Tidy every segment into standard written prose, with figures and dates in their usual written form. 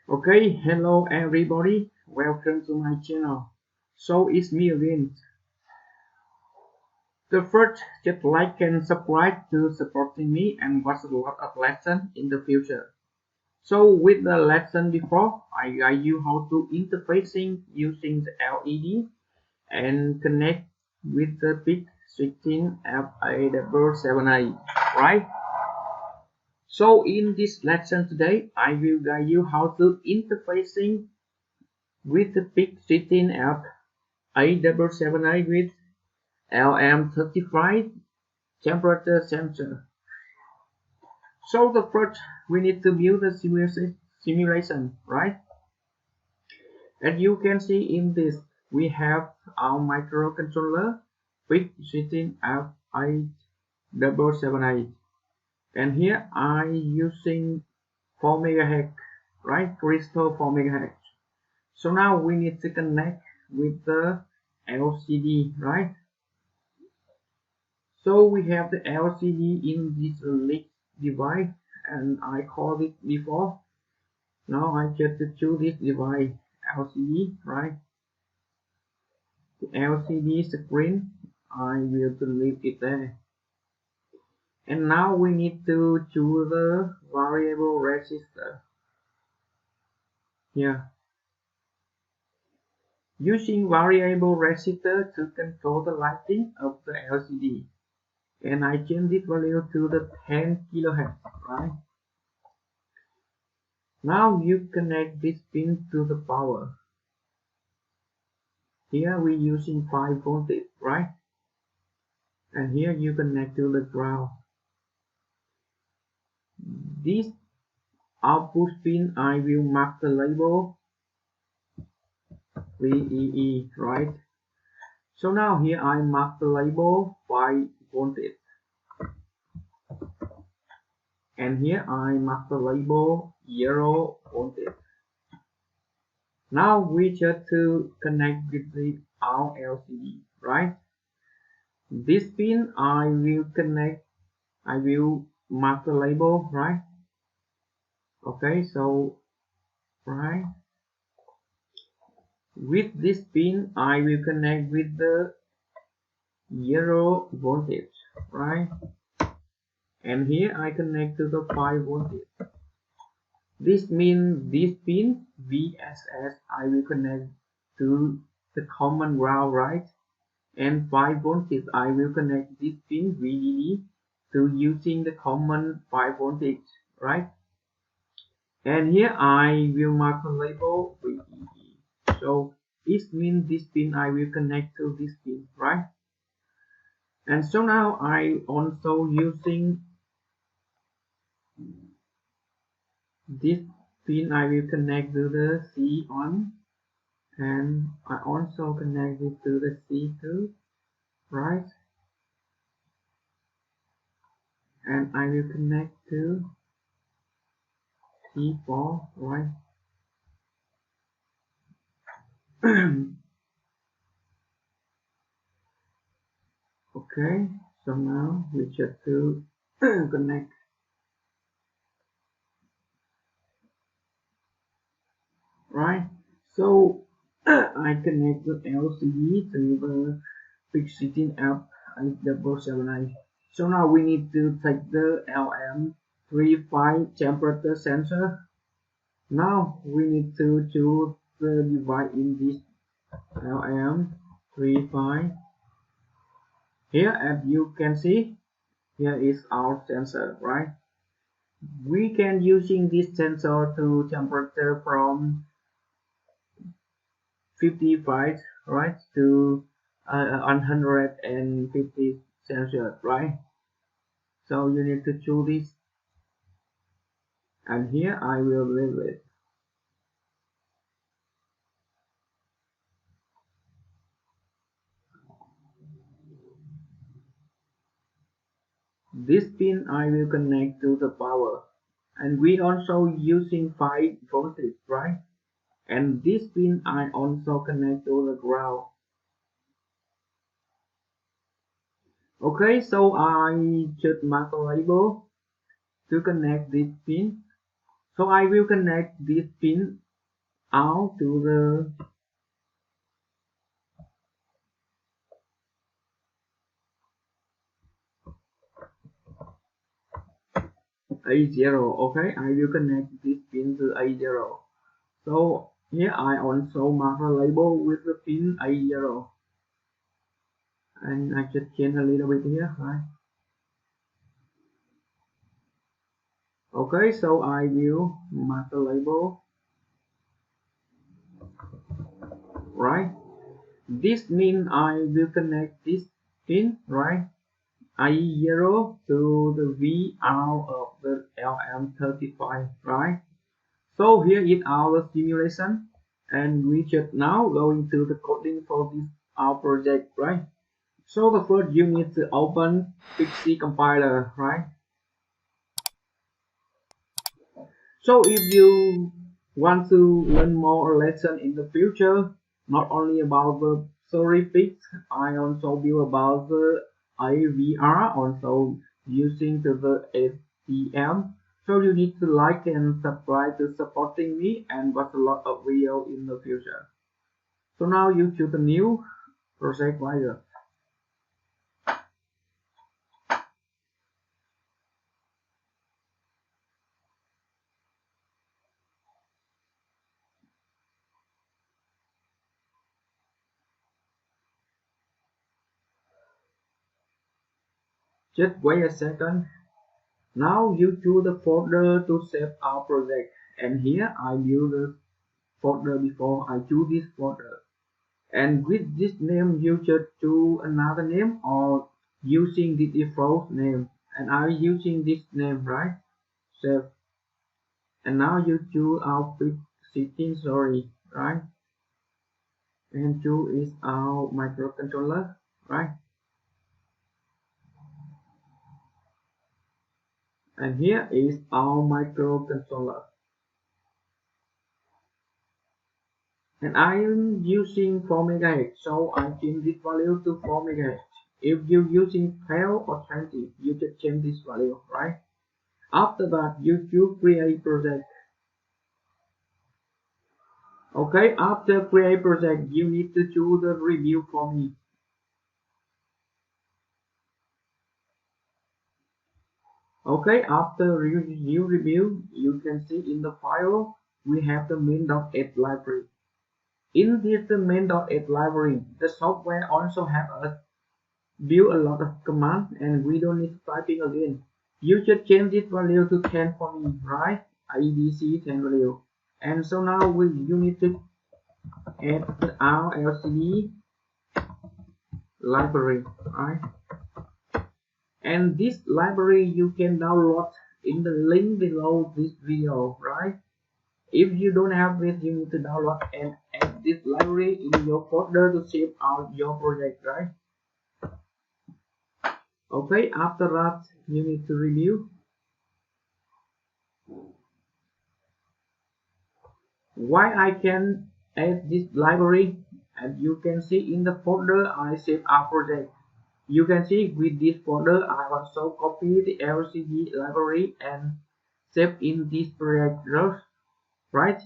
Okay, hello everybody, welcome to my channel. So it's me again. The first, just like and subscribe to supporting me and watch a lot of lessons in the future. So with the lesson before, I guide you how to interfacing using the LED and connect with the PIC16F877A, right? So in this lesson today, I will guide you how to interfacing with the PIC16F877A with LM35 temperature sensor. So the first, we need to build a simulation, right? As you can see in this, we have our microcontroller PIC16F877A, and here I'm using 4 MHz, right? Crystal 4 MHz. So now we need to connect with the LCD, right? So we have the LCD in this lead device, and I called it before. Now I just choose this device, LCD, right? The LCD screen, I will leave it there. And now we need to choose the variable resistor. Here. Using variable resistor to control the lighting of the LCD. And I change this value to the 10 kHz, right? Now you connect this pin to the power. Here we using 5 voltage, right? And here you connect to the ground. This output pin I will mark the label VEE, right? So now here I mark the label 5 voltage. And here I mark the label 0 voltage. Now we just to connect with our LCD, right? This pin I will mark the label, right? Okay, so right, with this pin I will connect with the 0 voltage, right? And here I connect to the 5 voltage. This means this pin VSS I will connect to the common ground, right? And 5 voltage I will connect this pin VDD to using the common 5 voltage, right? And here I will mark the label VEE. So this means this pin I will connect to this pin, right? And so now I also using this pin I will connect to the C1, and I also connect it to the C2, right? And I will connect to C4, right? Okay, so now we just to connect, right? So I connect the LCD to the PIC16F877A. So now we need to take the LM35 temperature sensor. Now we need to choose the device in this LM35. Here, as you can see, here is our sensor, right? We can using this sensor to temperature from 55, right, to 150 Celsius, right? So you need to choose this, and here I will leave it. This pin I will connect to the power, and we also using 5 voltage, right? And this pin I also connect to the ground. Okay, so I just mark a label to connect this pin. So I will connect this pin out to the A0. Okay, I will connect this pin to A0. So here I also mark a label with the pin A0. And I just change a little bit here, right? Okay, so I will mark the label, right? This means I will connect this pin, right? I0 to the V out of the LM35, right? So here is our simulation, and we just now going to the coding for this our project, right? So the first you need to open PIC compiler, right? So if you want to learn more lesson in the future, not only about the theory PIC, I also build about the AVR, also using the STM. So you need to like and subscribe to supporting me and watch a lot of video in the future. So now you choose a new project writer. Just wait a second. Now you choose the folder to save our project, and here I build the folder before I choose this folder. And with this name you just choose another name or using the default name, and I'm using this name, right? Save. And now you choose our PIC16, sorry, right? And choose is our microcontroller, right? And here is our microcontroller. And I am using 4 MHz, so I change this value to 4 MHz. If you're using 12 or 20, you just change this value, right? After that, you choose create project. Okay, after create project, you need to choose the review for me. Okay, after you review, you can see in the file we have the main.h library. In this main.h library, the software also have a build a lot of commands, and we don't need typing again. You just change this value to 10 for me, right? IDC 10 value. And so now you need to add our LCD library, right? And this library you can download in the link below this video, right? If you don't have it, you need to download and add this library in your folder to save out your project, right? Okay, after that you need to review. Why I can add this library, and you can see in the folder I save our project. You can see with this folder I also copy the LCD library and save in this project, right?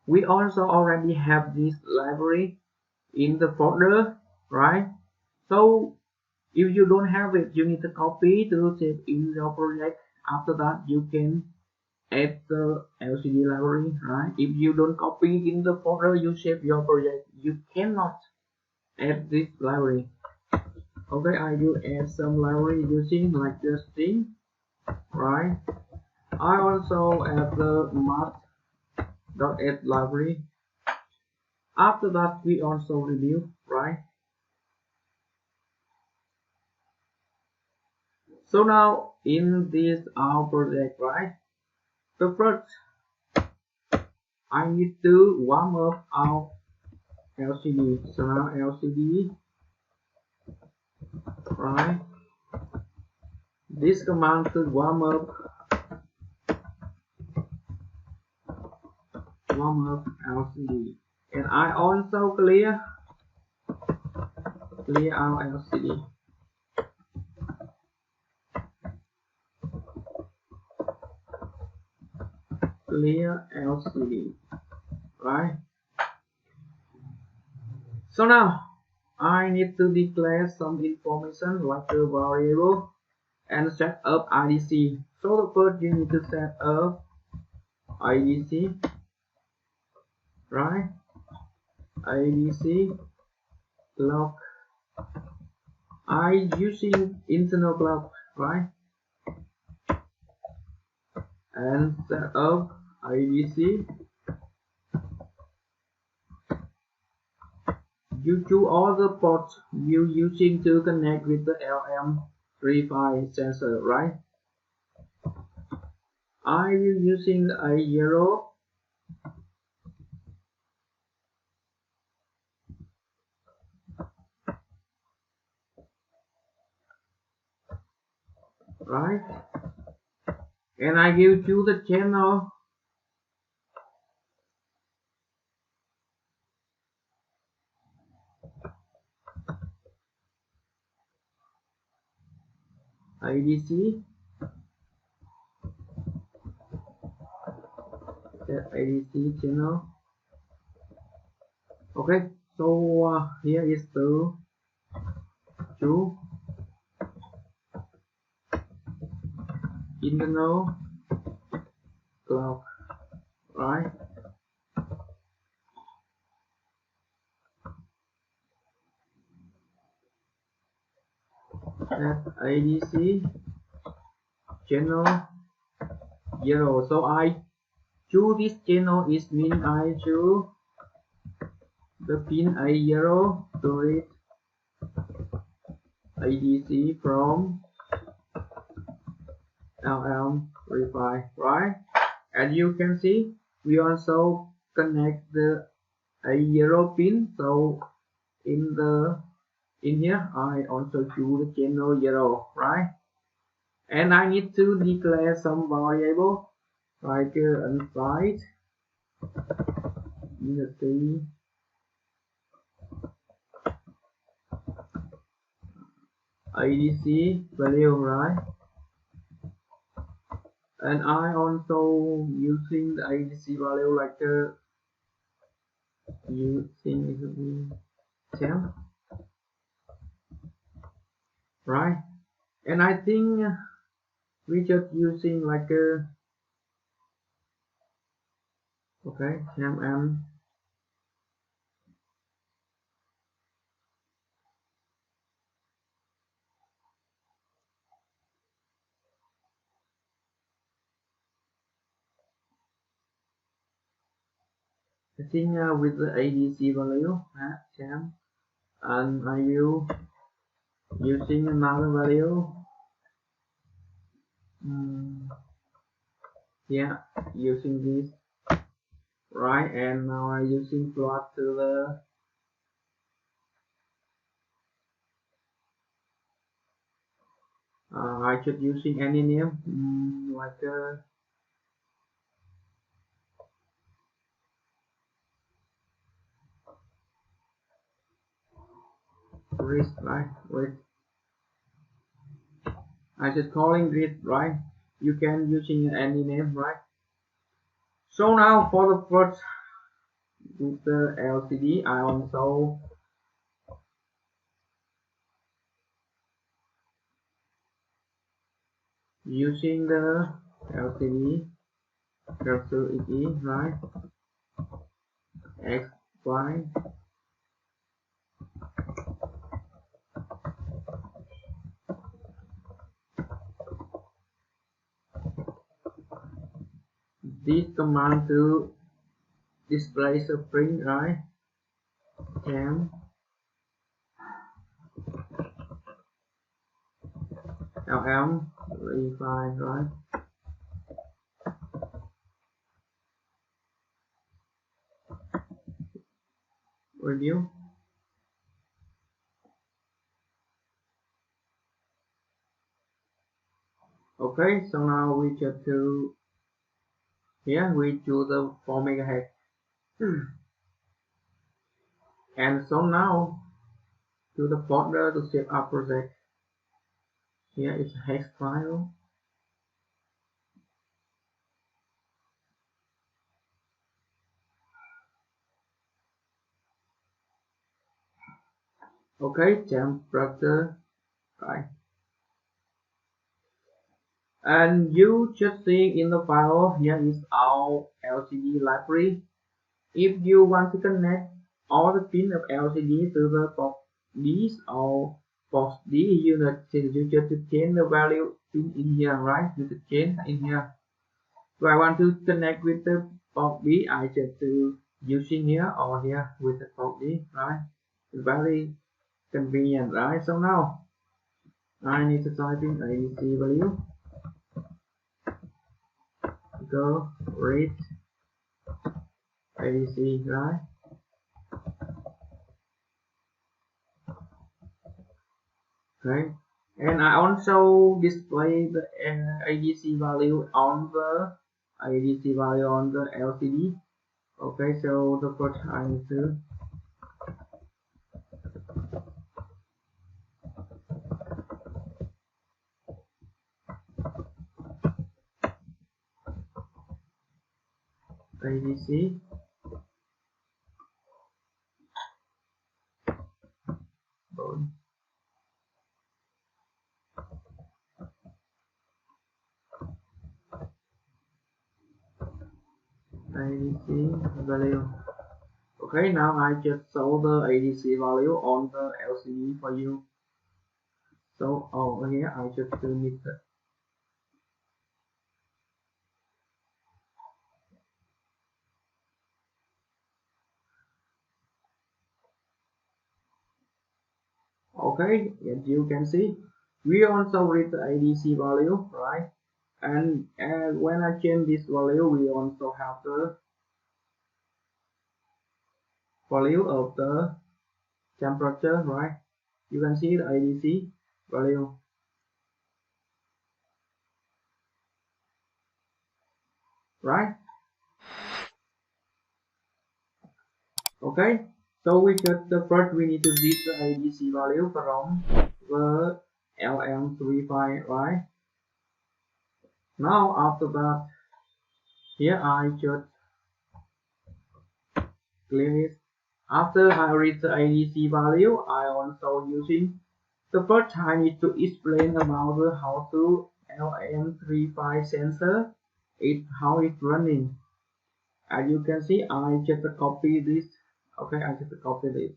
We also already have this library in the folder, right? So if you don't have it, you need to copy to save in your project. After that you can add the LCD library, right? If you don't copy in the folder you save your project, you cannot add this library. Okay, I will add some library using like the string, right? I also add the math.h library. After that we also review, right? So now in this our project, right? So first I need to warm up our LCD. So now LCD, right? This command to warm up LCD, and I also clear our LCD. clear LCD, right? So now I need to declare some information like a variable and set up IDC. So the first you need to set up IDC, right? IDC clock. I using internal clock, right? And set up IDC. You choose all the ports you using to connect with the LM35 sensor, right? I will using A0, right? And I give you the channel IDC, set IDC channel. Okay, so here is the two internal clock, right? Set IDC channel 0. So I choose this channel is mean I choose the pin A0 to read IDC from LM35, right? As you can see, we also connect the A0 pin. So in here I also choose the channel 0, right? And I need to declare some variable like inside unity IDC value, right? And I also using the IDC value like using temp, right? And I think we just using like okay, temp and I think with the ADC value temp, and I will using another value. Yeah, using this, right? And now I'm using plot to the I should using any name like grid, right? Grid. I just calling grid, right? You can using any name, right? So now for the first with the LCD, I also using the LCD cursor E, right? X, Y. This command to display the print, right? Temp LM35, right? Review. Okay, so now we just to here we choose the 4 MHz. And so now to the folder to save our project. Here is a hex file. Okay, temperature, right? And you just see in the file, here is our LCD library. If you want to connect all the pins of LCD to the port D or port D unit, you just change the value pin in here, right? You just change in here. So I want to connect with the port B, I just using here or here with the port D, right? It's very convenient, right? So now I need to type in ADC value. Go read ADC, right? Okay, and I also display the ADC value on the LCD. Okay, so the first I need to ADC boom. ADC value. Okay, now I just show the ADC value on the LCD for you. So over here I just need the okay, as you can see, we also read the ADC value, right? And when I change this value, we also have the value of the temperature, right? You can see the ADC value, right? Okay, so we just first we need to read the ADC value from the LM35, right? Now after that, here I just clear it. After I read the ADC value, I also using the first I need to explain about how to LM35 sensor how it's running. As you can see, I just copy this. Okay, I just copy this,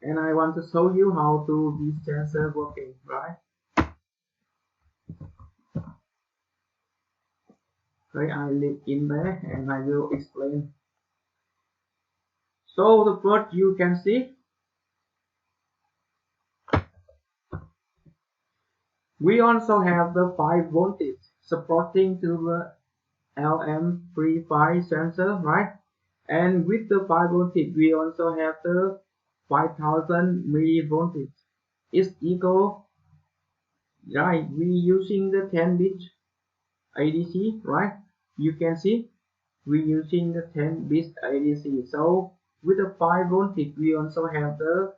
and I want to show you how to this sensor working, right? Okay, I leave in there and I will explain. So the first you can see, we also have the 5 voltage supporting to the LM35 sensor, right? And with the 5 voltage, we also have the 5000 millivoltage. It's equal, right? We using the 10-bit ADC, right? You can see we using the 10-bit ADC. So with the 5 voltage, we also have the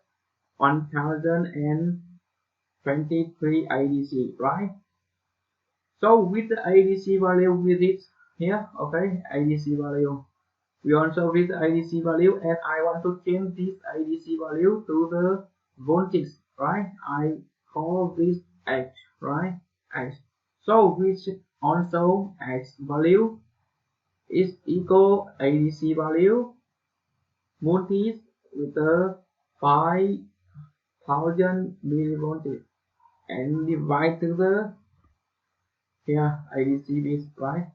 1023 ADC, right? So with the ADC value with it here, okay, ADC value. We also read the ADC value, and I want to change this ADC value to the voltage, right? I call this X, right? X. So which also X value is equal ADC value voltage with the 5000 millivoltage and divide to the here ADC bit, right?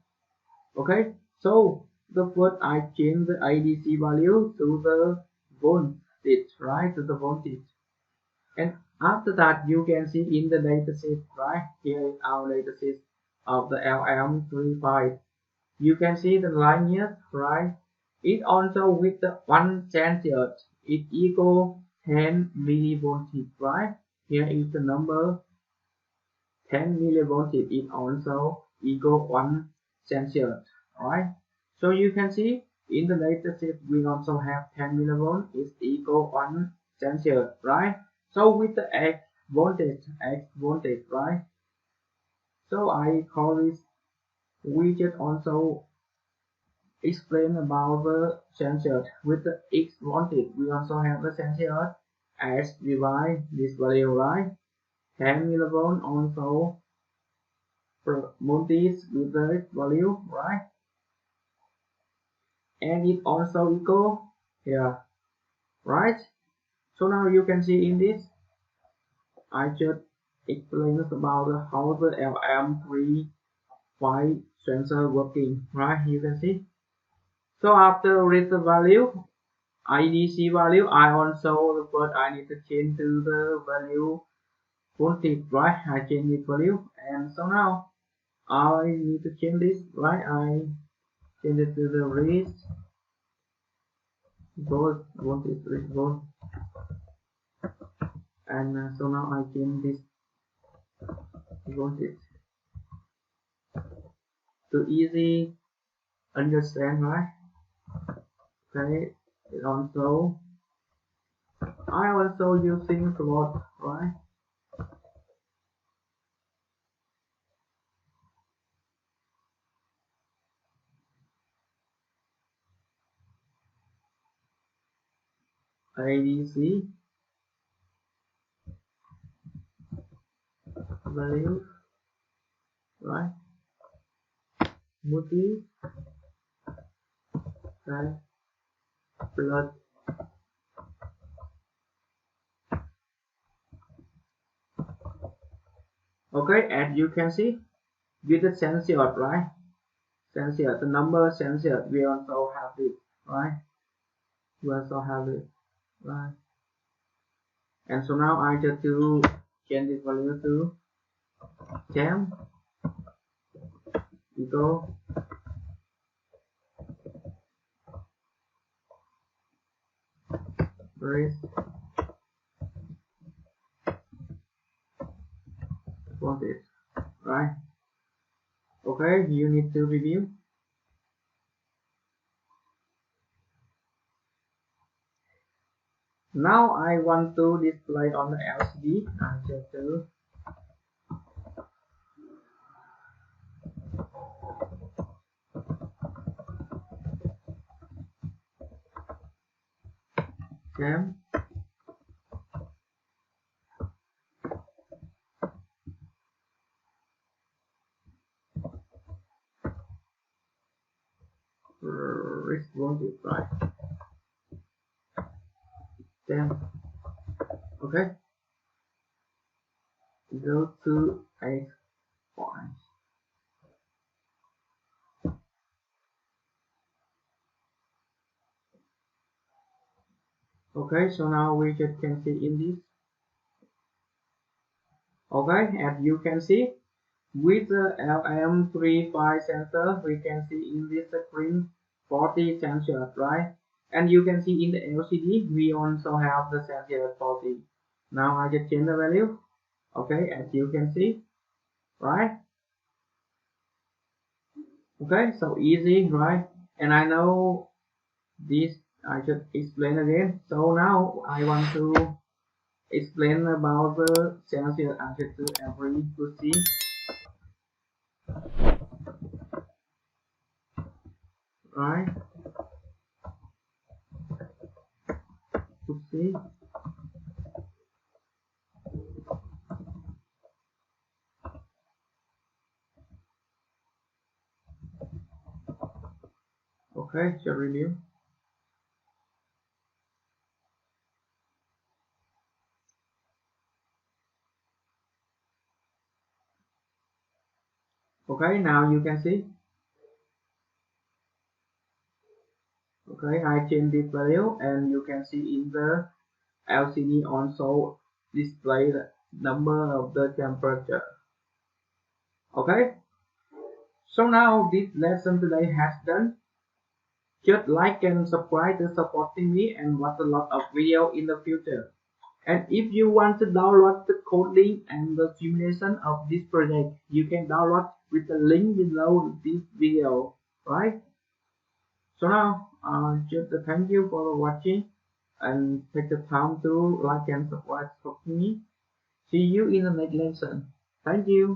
Okay, so the first I change the ADC value to the voltage, right? To the voltage, and after that you can see in the dataset, right? Here is our dataset of the LM35. You can see the line here, right? It also with the 1 sensor, it equal 10 millivoltage, right? Here is the number 10 millivoltage. It also equal 1 sensor, right? So you can see in the dataset we also have 10 millivolt is equal 1 sensor, right? So with the X voltage, right? So I call this widget also explain about the sensor with the X voltage. We also have the sensor as divide this value, right? 10 millivolt also voltage with the value, right? And it also equal here, right? So now you can see in this, I just explained about how the LM35 sensor working, right? You can see. So after read the value, IDC value, I also first I need to change to the value voltage, right? I change this value, and so now I need to change this, right? I change it to the raise volt voltage raise volt, and so now I change this voltage to easy understand, right? Okay, also I also using float, right? ADC value, right? Multi, right? Plus okay, as you can see with the sensor, right? Sensor, the number sensor, we also have it, right? We also have it, right? And so now I just to change this value to 10 equal raise voltage, right? Okay, you need to review. Now I want to display on the LCD. I just do cam raise voltage, right? 10. Okay, go to X point. Okay, so now we just can see in this. Okay, as you can see with the LM35 sensor, we can see in this screen 40 sensors, right? And you can see in the LCD we also have the sensor 40. Now I just change the value. Okay, as you can see, right? Okay, so easy, right? And I know this I should explain again. So now I want to explain about the sensor architecture every to see, right? To see. Okay, so review. Okay, now you can see. Okay, I change this value and you can see in the LCD also display the number of the temperature. Okay, so now this lesson today has done. Just like and subscribe to supporting me and watch a lot of video in the future. And if you want to download the coding and the simulation of this project, you can download with the link below this video, right? So now, just thank you for watching and take the time to like and subscribe to me. See you in the next lesson. Thank you.